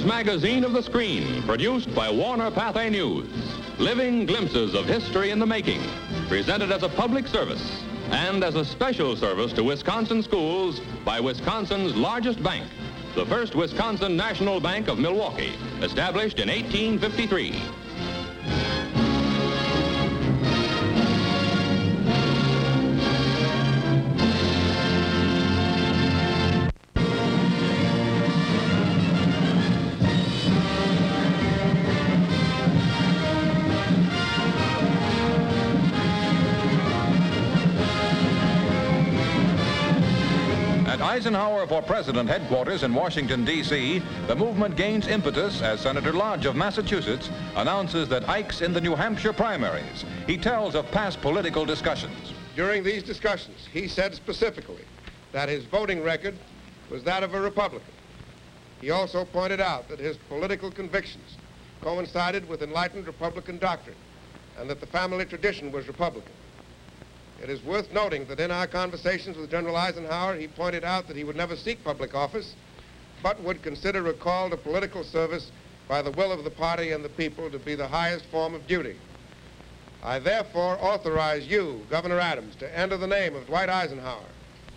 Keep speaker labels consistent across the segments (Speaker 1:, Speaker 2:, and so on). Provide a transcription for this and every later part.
Speaker 1: magazine of the screen, produced by Warner Pathé News. Living glimpses of history in the making, presented as a public service and as a special service to Wisconsin schools by Wisconsin's largest bank, the First Wisconsin National Bank of Milwaukee, established in 1853.
Speaker 2: Eisenhower for President headquarters in Washington, D.C., the movement gains impetus as Senator Lodge of Massachusetts announces that Ike's in the New Hampshire primaries. He tells of past political discussions.
Speaker 3: During these discussions, he said specifically that his voting record was that of a Republican. He also pointed out that his political convictions coincided with enlightened Republican doctrine and that the family tradition was Republican. It is worth noting that in our conversations with General Eisenhower, he pointed out that he would never seek public office, but would consider a call to political service by the will of the party and the people to be the highest form of duty. I therefore authorize you, Governor Adams, to enter the name of Dwight Eisenhower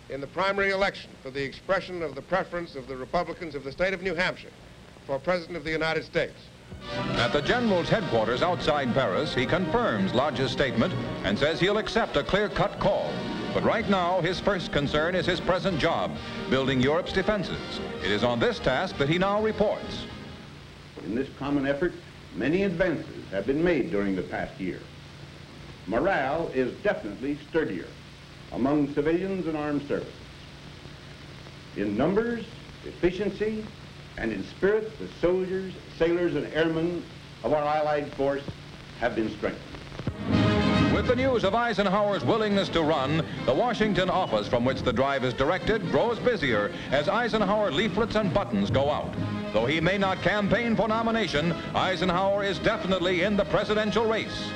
Speaker 3: in the primary election for the expression of the preference of the Republicans of the state of New Hampshire for President of the United States.
Speaker 2: At the General's headquarters outside Paris, he confirms Lodge's statement and says he'll accept a clear-cut call. But right now, his first concern is his present job, building Europe's defenses. It is on this task that he now reports.
Speaker 4: In this common effort, many advances have been made during the past year. Morale is definitely sturdier among civilians and armed services. In numbers, efficiency, and in spirit, the soldiers, sailors, and airmen of our Allied force have been strengthened.
Speaker 2: With the news of Eisenhower's willingness to run, the Washington office from which the drive is directed grows busier as Eisenhower leaflets and buttons go out. Though he may not campaign for nomination, Eisenhower is definitely in the presidential race.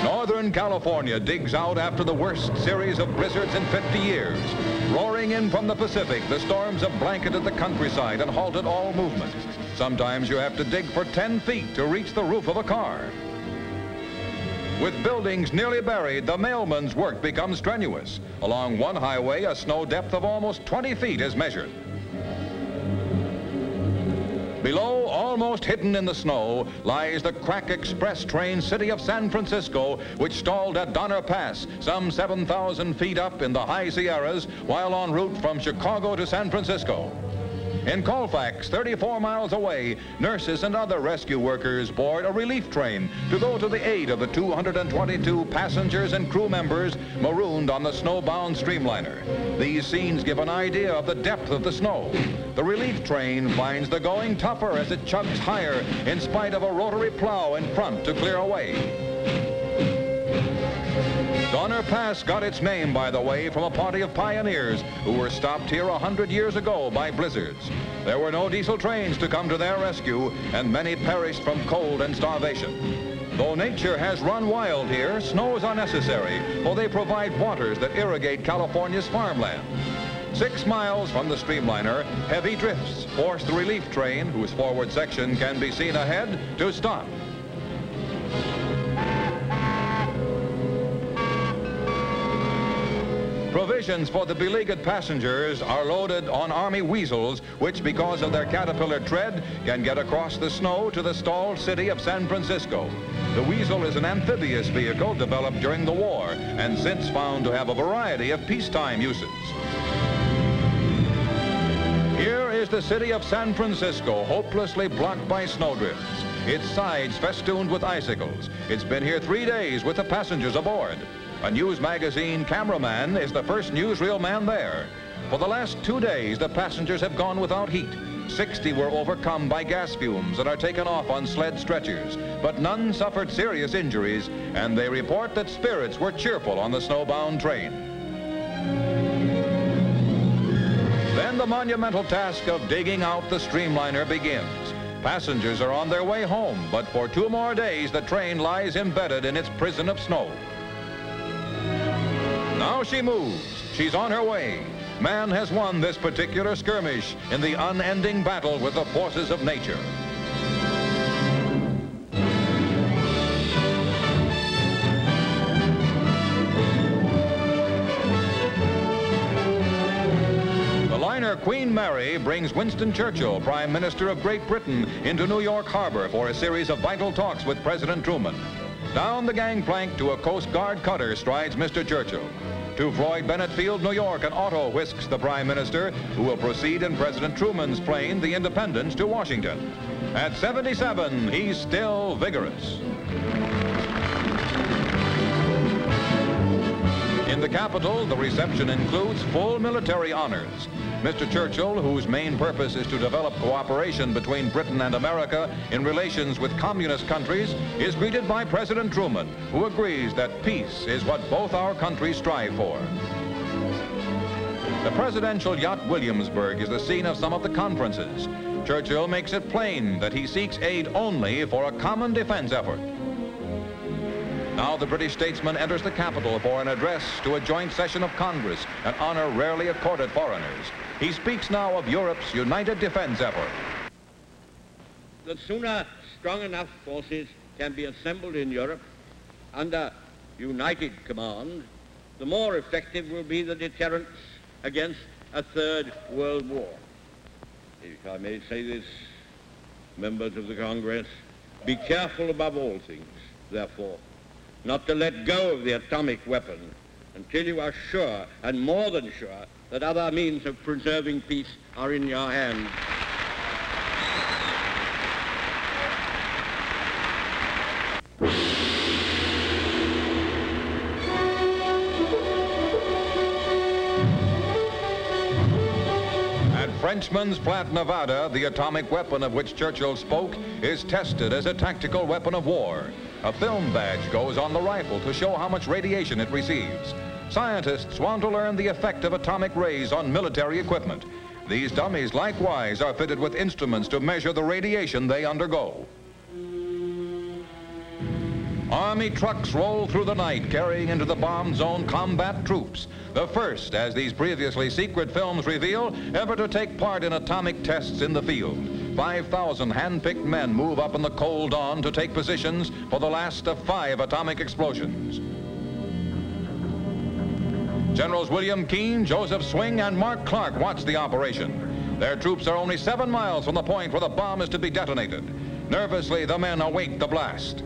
Speaker 2: Northern California digs out after the worst series of blizzards in 50 years. Roaring in from the Pacific, the storms have blanketed the countryside and halted all movement. Sometimes you have to dig for 10 feet to reach the roof of a car. With buildings nearly buried, the mailman's work becomes strenuous. Along one highway, a snow depth of almost 20 feet is measured. Below, almost hidden in the snow, lies the crack express train city of San Francisco, which stalled at Donner Pass, some 7,000 feet up in the high Sierras, while en route from Chicago to San Francisco. In Colfax, 34 miles away, nurses and other rescue workers board a relief train to go to the aid of the 222 passengers and crew members marooned on the snowbound streamliner. These scenes give an idea of the depth of the snow. The relief train finds the going tougher as it chugs higher in spite of a rotary plow in front to clear a way. Donner Pass got its name, by the way, from a party of pioneers who were stopped here 100 years ago by blizzards. There were no diesel trains to come to their rescue, and many perished from cold and starvation. Though nature has run wild here, snows are necessary, for they provide waters that irrigate California's farmland. 6 miles from the streamliner, heavy drifts force the relief train, whose forward section can be seen ahead, to stop. Provisions for the beleaguered passengers are loaded on Army Weasels, which, because of their caterpillar tread, can get across the snow to the stalled city of San Francisco. The Weasel is an amphibious vehicle developed during the war and since found to have a variety of peacetime uses. Here is the city of San Francisco, hopelessly blocked by snowdrifts, its sides festooned with icicles. It's been here 3 days with the passengers aboard. A news magazine cameraman is the first newsreel man there. For the last 2 days, the passengers have gone without heat. 60 were overcome by gas fumes and are taken off on sled stretchers, but none suffered serious injuries, and they report that spirits were cheerful on the snowbound train. Then the monumental task of digging out the streamliner begins. Passengers are on their way home, but for 2 more days, the train lies embedded in its prison of snow. Now she moves. She's on her way. Man has won this particular skirmish in the unending battle with the forces of nature. The liner Queen Mary brings Winston Churchill, Prime Minister of Great Britain, into New York Harbor for a series of vital talks with President Truman. Down the gangplank to a Coast Guard cutter strides Mr. Churchill. To Floyd Bennett Field, New York, an auto whisks the Prime Minister, who will proceed in President Truman's plane, the Independence, to Washington. At 77, he's still vigorous. In the capital, the reception includes full military honors. Mr. Churchill, whose main purpose is to develop cooperation between Britain and America in relations with communist countries, is greeted by President Truman, who agrees that peace is what both our countries strive for. The presidential yacht Williamsburg is the scene of some of the conferences. Churchill makes it plain that he seeks aid only for a common defense effort. Now the British statesman enters the capital for an address to a joint session of Congress, an honor rarely accorded foreigners. He speaks now of Europe's united defense effort.
Speaker 5: The sooner strong enough forces can be assembled in Europe under united command, the more effective will be the deterrence against a third world war. If I may say this, members of the Congress, be careful above all things, therefore, not to let go of the atomic weapon until you are sure, and more than sure, that other means of preserving peace are in your hands.
Speaker 2: At Frenchman's Flat, Nevada, the atomic weapon of which Churchill spoke is tested as a tactical weapon of war. A film badge goes on the rifle to show how much radiation it receives. Scientists want to learn the effect of atomic rays on military equipment. These dummies likewise are fitted with instruments to measure the radiation they undergo. Army trucks roll through the night carrying into the bomb zone combat troops. The first, as these previously secret films reveal, ever to take part in atomic tests in the field. 5,000 hand-picked men move up in the cold dawn to take positions for the last of 5 atomic explosions. Generals William Keane, Joseph Swing, and Mark Clark watch the operation. Their troops are only 7 miles from the point where the bomb is to be detonated. Nervously, the men await the blast.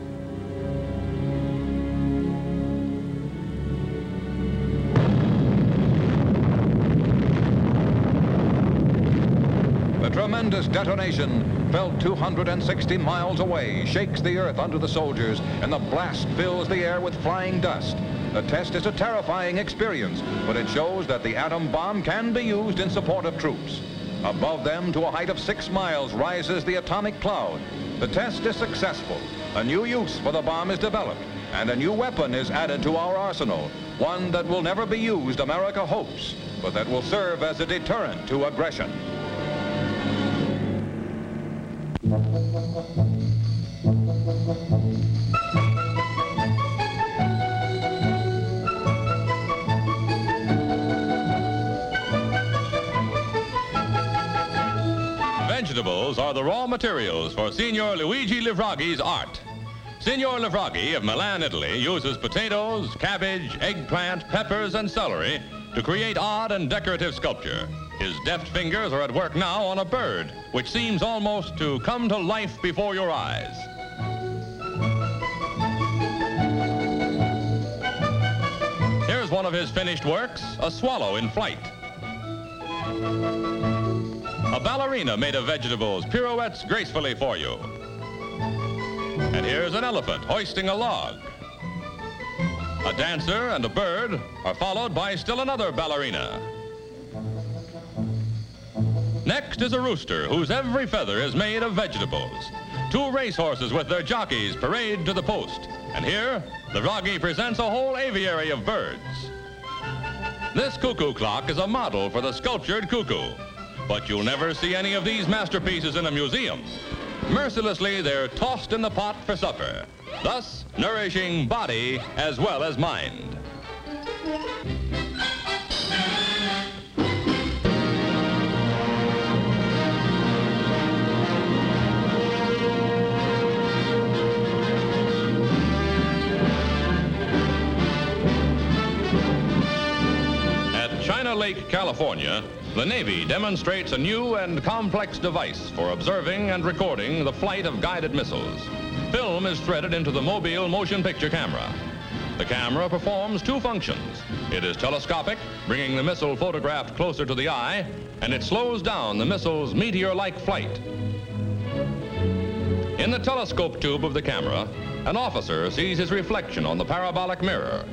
Speaker 2: The tremendous detonation, felt 260 miles away, shakes the earth under the soldiers, and the blast fills the air with flying dust. The test is a terrifying experience, but it shows that the atom bomb can be used in support of troops. Above them, to a height of 6 miles, rises the atomic cloud. The test is successful. A new use for the bomb is developed, and a new weapon is added to our arsenal, one that will never be used, America hopes, but that will serve as a deterrent to aggression.
Speaker 1: Vegetables are the raw materials for Signor Luigi Livraghi's art. Signor Livraghi of Milan, Italy, uses potatoes, cabbage, eggplant, peppers, and celery to create odd and decorative sculpture. His deft fingers are at work now on a bird, which seems almost to come to life before your eyes. Here's one of his finished works, a swallow in flight. A ballerina made of vegetables pirouettes gracefully for you. And here's an elephant hoisting a log. A dancer and a bird are followed by still another ballerina. Next is a rooster whose every feather is made of vegetables. 2 racehorses with their jockeys parade to the post. And here, Livraghi presents a whole aviary of birds. This cuckoo clock is a model for the sculptured cuckoo. But you'll never see any of these masterpieces in a museum. Mercilessly, they're tossed in the pot for supper, thus nourishing body as well as mind. China Lake, California, the Navy demonstrates a new and complex device for observing and recording the flight of guided missiles. Film is threaded into the mobile motion picture camera. The camera performs two functions. It is telescopic, bringing the missile photographed closer to the eye, and it slows down the missile's meteor-like flight. In the telescope tube of the camera, an officer sees his reflection on the parabolic mirror.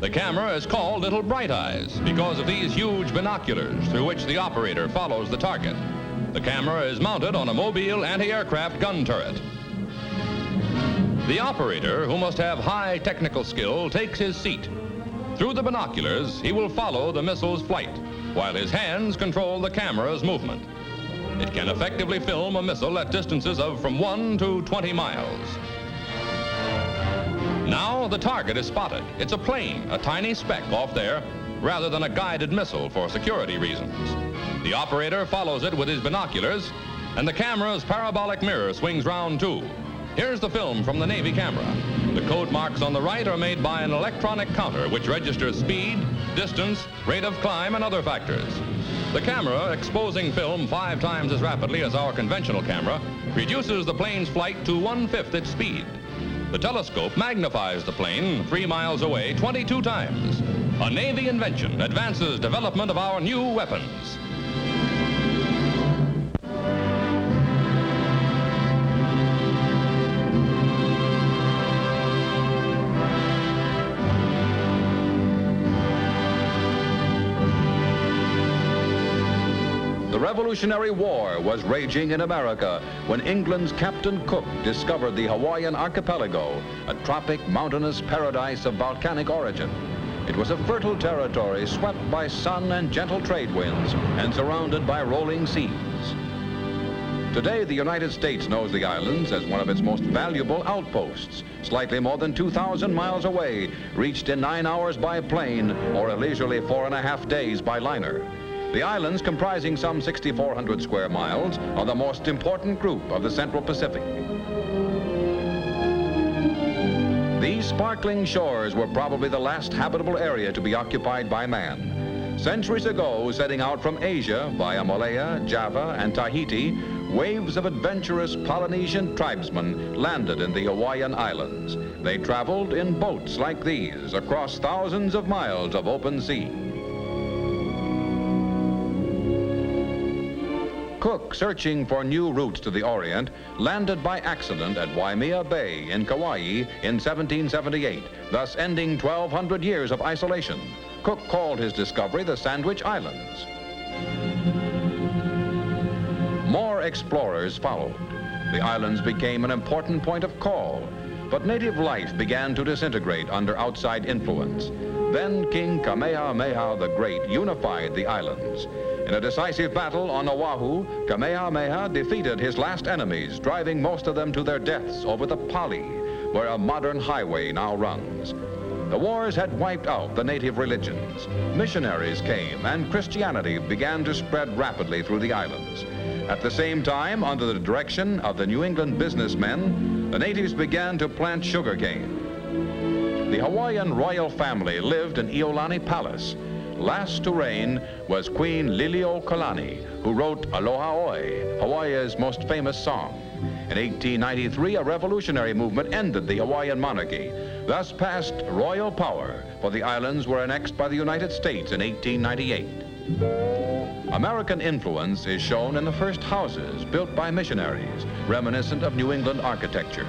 Speaker 1: The camera is called Little Bright Eyes because of these huge binoculars through which the operator follows the target. The camera is mounted on a mobile anti-aircraft gun turret. The operator, who must have high technical skill, takes his seat. Through the binoculars, he will follow the missile's flight, while his hands control the camera's movement. It can effectively film a missile at distances of from 1 to 20 miles. Now the target is spotted. It's a plane, a tiny speck off there, rather than a guided missile for security reasons. The operator follows it with his binoculars, and the camera's parabolic mirror swings round too. Here's the film from the Navy camera. The code marks on the right are made by an electronic counter which registers speed, distance, rate of climb, and other factors. The camera, exposing film 5 times as rapidly as our conventional camera, reduces the plane's flight to 1/5 its speed. The telescope magnifies the plane 3 miles away 22 times. A Navy invention advances development of our new weapons.
Speaker 2: The Revolutionary War was raging in America when England's Captain Cook discovered the Hawaiian archipelago, a tropic mountainous paradise of volcanic origin. It was a fertile territory swept by sun and gentle trade winds and surrounded by rolling seas. Today, the United States knows the islands as one of its most valuable outposts, slightly more than 2,000 miles away, reached in 9 hours by plane or a leisurely 4.5 days by liner. The islands, comprising some 6,400 square miles, are the most important group of the Central Pacific. These sparkling shores were probably the last habitable area to be occupied by man. Centuries ago, setting out from Asia via Malaya, Java, and Tahiti, waves of adventurous Polynesian tribesmen landed in the Hawaiian Islands. They traveled in boats like these across thousands of miles of open sea. Cook, searching for new routes to the Orient, landed by accident at Waimea Bay in Kauai in 1778, thus ending 1,200 years of isolation. Cook called his discovery the Sandwich Islands. More explorers followed. The islands became an important point of call, but native life began to disintegrate under outside influence. Then King Kamehameha the Great unified the islands. In a decisive battle on Oahu, Kamehameha defeated his last enemies, driving most of them to their deaths over the Pali, where a modern highway now runs. The wars had wiped out the native religions. Missionaries came, and Christianity began to spread rapidly through the islands. At the same time, under the direction of the New England businessmen, the natives began to plant sugarcane. The Hawaiian royal family lived in Iolani Palace. Last to reign was Queen Liliuokalani, who wrote Aloha Oe, Hawaii's most famous song. In 1893, a revolutionary movement ended the Hawaiian monarchy, thus passed royal power, for the islands were annexed by the United States in 1898. American influence is shown in the first houses built by missionaries, reminiscent of New England architecture.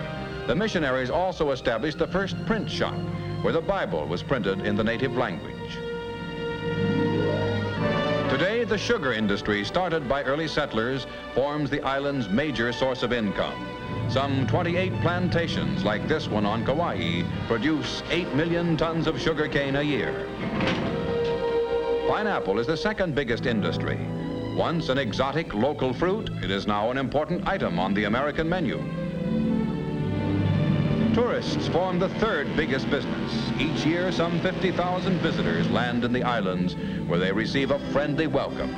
Speaker 2: The missionaries also established the first print shop, where the Bible was printed in the native language. Today, the sugar industry, started by early settlers, forms the island's major source of income. Some 28 plantations, like this one on Kauai, produce 8 million tons of sugar cane a year. Pineapple is the second biggest industry. Once an exotic local fruit, it is now an important item on the American menu. Tourists form the third biggest business. Each year, some 50,000 visitors land in the islands where they receive a friendly welcome.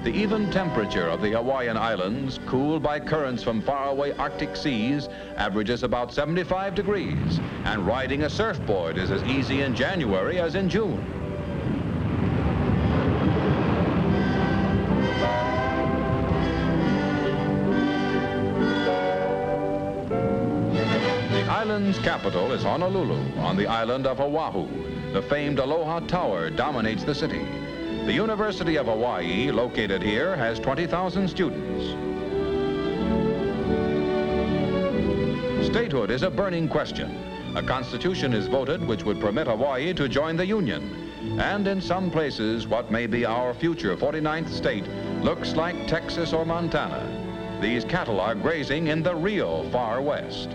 Speaker 2: The even temperature of the Hawaiian Islands, cooled by currents from faraway Arctic seas, averages about 75 degrees, and riding a surfboard is as easy in January as in June. The island's capital is Honolulu, on the island of Oahu. The famed Aloha Tower dominates the city. The University of Hawaii, located here, has 20,000 students. Statehood is a burning question. A constitution is voted which would permit Hawaii to join the Union. And in some places, what may be our future 49th state looks like Texas or Montana. These cattle are grazing in the real Far West.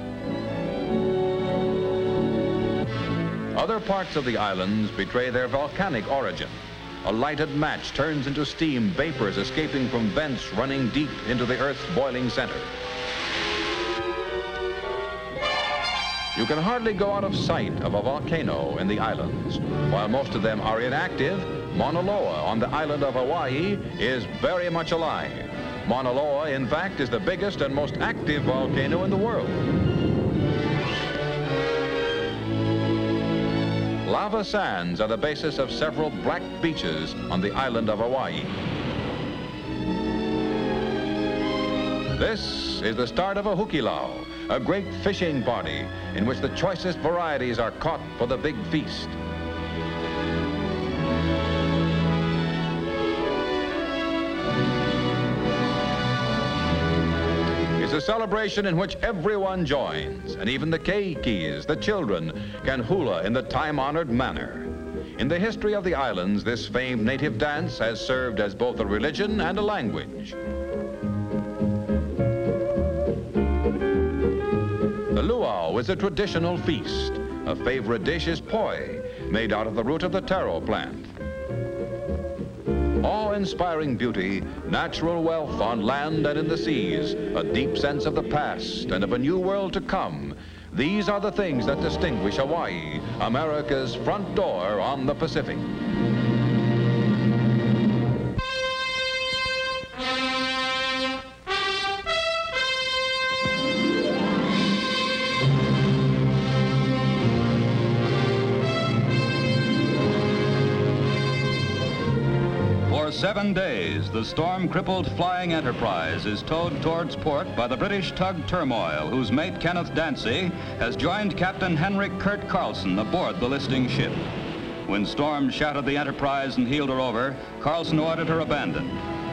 Speaker 2: Other parts of the islands betray their volcanic origin. A lighted match turns into steam vapors escaping from vents running deep into the Earth's boiling center. You can hardly go out of sight of a volcano in the islands. While most of them are inactive, Mauna Loa on the island of Hawaii is very much alive. Mauna Loa, in fact, is the biggest and most active volcano in the world. Lava sands are the basis of several black beaches on the island of Hawaii. This is the start of a hukilau, a great fishing party in which the choicest varieties are caught for the big feast. It's a celebration in which everyone joins, and even the keikis, the children, can hula in the time-honored manner. In the history of the islands, this famed native dance has served as both a religion and a language. The luau is a traditional feast. A favorite dish is poi, made out of the root of the taro plant. Awe-inspiring beauty, natural wealth on land and in the seas, a deep sense of the past and of a new world to come. These are the things that distinguish Hawaii, America's front door on the Pacific.
Speaker 6: For 7 days, the storm-crippled Flying Enterprise is towed towards port by the British tug Turmoil, whose mate, Kenneth Dancy, has joined Captain Henrik Kurt Carlson aboard the listing ship. When storms shattered the Enterprise and heeled her over, Carlson ordered her abandoned.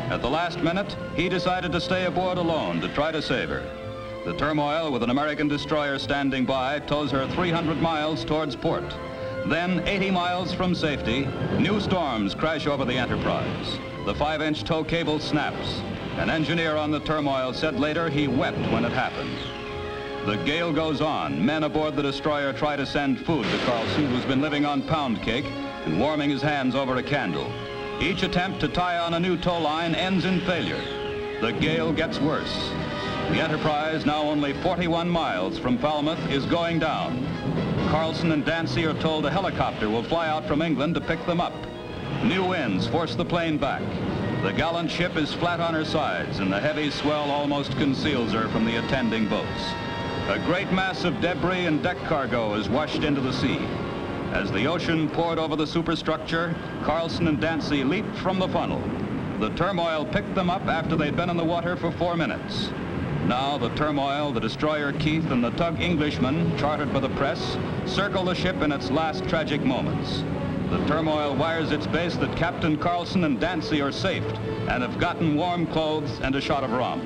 Speaker 6: At the last minute, he decided to stay aboard alone to try to save her. The Turmoil, with an American destroyer standing by, tows her 300 miles towards port. Then, 80 miles from safety, new storms crash over the Enterprise. The 5-inch tow cable snaps. An engineer on the Turmoil said later he wept when it happened. The gale goes on. Men aboard the destroyer try to send food to Carlson, who's been living on pound cake and warming his hands over a candle. Each attempt to tie on a new tow line ends in failure. The gale gets worse. The Enterprise, now only 41 miles from Falmouth, is going down. Carlson and Dancy are told a helicopter will fly out from England to pick them up. New winds force the plane back. The gallant ship is flat on her sides, and the heavy swell almost conceals her from the attending boats. A great mass of debris and deck cargo is washed into the sea. As the ocean poured over the superstructure, Carlson and Dancy leaped from the funnel. The Turmoil picked them up after they'd been in the water for 4 minutes. Now the Turmoil, the destroyer Keith, and the tug Englishman, chartered by the press, circle the ship in its last tragic moments. The Turmoil wires its base that Captain Carlson and Dancy are safe and have gotten warm clothes and a shot of rum.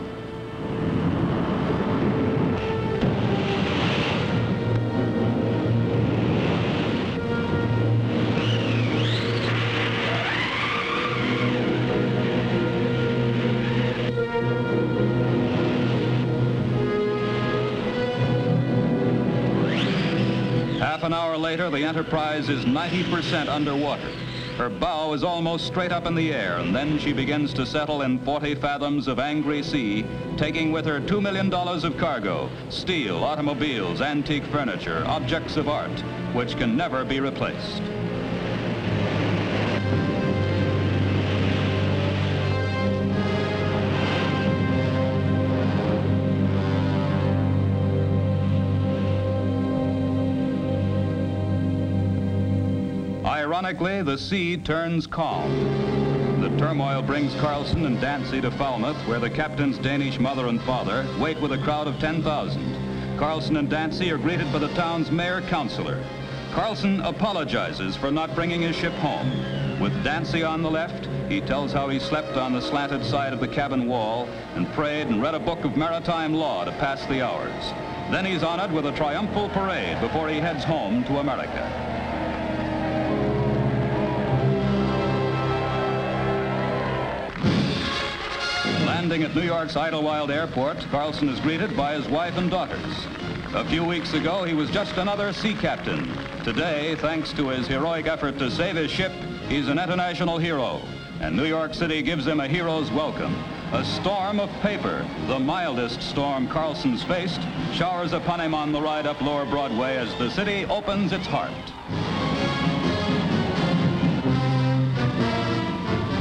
Speaker 6: Half an hour later, the Enterprise is 90% underwater. Her bow is almost straight up in the air, and then she begins to settle in 40 fathoms of angry sea, taking with her $2 million of cargo, steel, automobiles, antique furniture, objects of art, which can never be replaced. Ironically, the sea turns calm. The turmoil brings Carlson and Dancy to Falmouth, where the captain's Danish mother and father wait with a crowd of 10,000. Carlson and Dancy are greeted by the town's mayor-councilor. Carlson apologizes for not bringing his ship home. With Dancy on the left, he tells how he slept on the slanted side of the cabin wall and prayed and read a book of maritime law to pass the hours. Then he's honored with a triumphal parade before he heads home to America. Landing at New York's Idlewild Airport, Carlson is greeted by his wife and daughters. A few weeks ago, he was just another sea captain. Today, thanks to his heroic effort to save his ship, he's an international hero, and New York City gives him a hero's welcome. A storm of paper, the mildest storm Carlson's faced, showers upon him on the ride up Lower Broadway as the city opens its heart.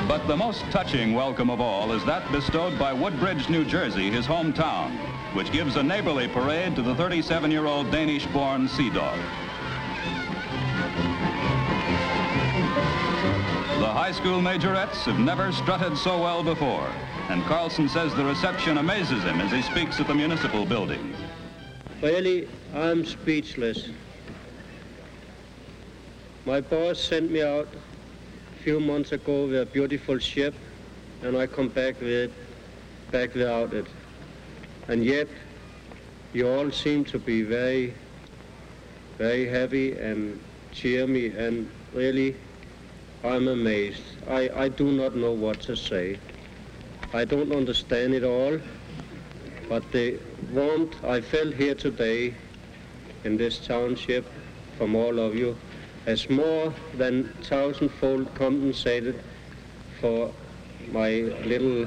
Speaker 6: But the most touching welcome of all is that bestowed by Woodbridge, New Jersey, his hometown, which gives a neighborly parade to the 37-year-old Danish-born sea dog. The high school majorettes have never strutted so well before, and Carlson says the reception amazes him as he speaks at the municipal building.
Speaker 7: Really, I'm speechless. My boss sent me out a few months ago with a beautiful ship, and I come back without it. And yet, you all seem to be very, very happy and cheer me, and really, I'm amazed. I do not know what to say. I don't understand it all, but the warmth I felt here today in this township from all of you has more than 1,000-fold compensated for my little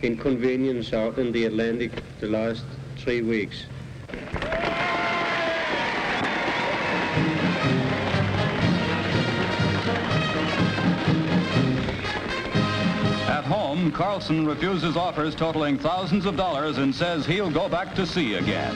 Speaker 7: inconvenience out in the Atlantic the last 3 weeks.
Speaker 6: At home, Carlson refuses offers totaling thousands of dollars and says he'll go back to sea again.